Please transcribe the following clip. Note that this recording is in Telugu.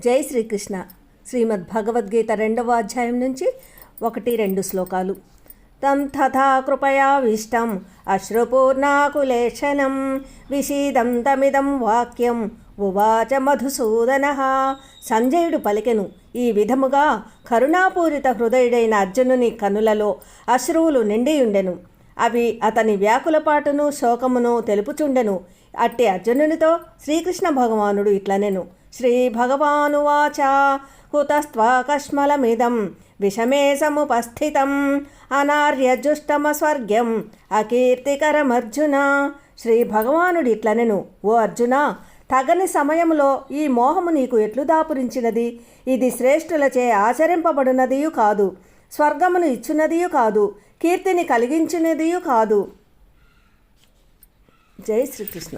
జై శ్రీకృష్ణ. శ్రీమద్ భగవద్గీత 2వ అధ్యాయం నుంచి 1-2 శ్లోకాలు. తం తథా కృపయావిష్టం అశ్రుపూర్ణాకులేశనం విషీదం తమిదం వాక్యం ఉవాచ మధుసూదనః. సంజయుడు పలికెను ఈ విధముగా కరుణాపూరిత హృదయుడైన అర్జునుని కనులలో అశ్రువులు నిండియుండెను. అవి అతని వ్యాకులపాటును శోకమును తెలుపుచుండెను. అట్టి అర్జునునితో శ్రీకృష్ణ భగవానుడు ఇట్లనెను. శ్రీ భగవానువాచ కుతస్త్వాకష్మలమిదం విషమే సముపస్థితం అనార్యజుష్టమస్వర్గ్యం అకీర్తికరమర్జున. శ్రీ భగవానుడు ఇట్లనెను, ఓ అర్జున, తగని సమయంలో ఈ మోహము నీకు ఎట్లు దాపురించినది? ఇది శ్రేష్ఠులచే ఆచరింపబడినదియు కాదు, స్వర్గమును ఇచ్చున్నదియు కాదు, కీర్తిని కలిగించినదియు కాదు. జై శ్రీకృష్ణ.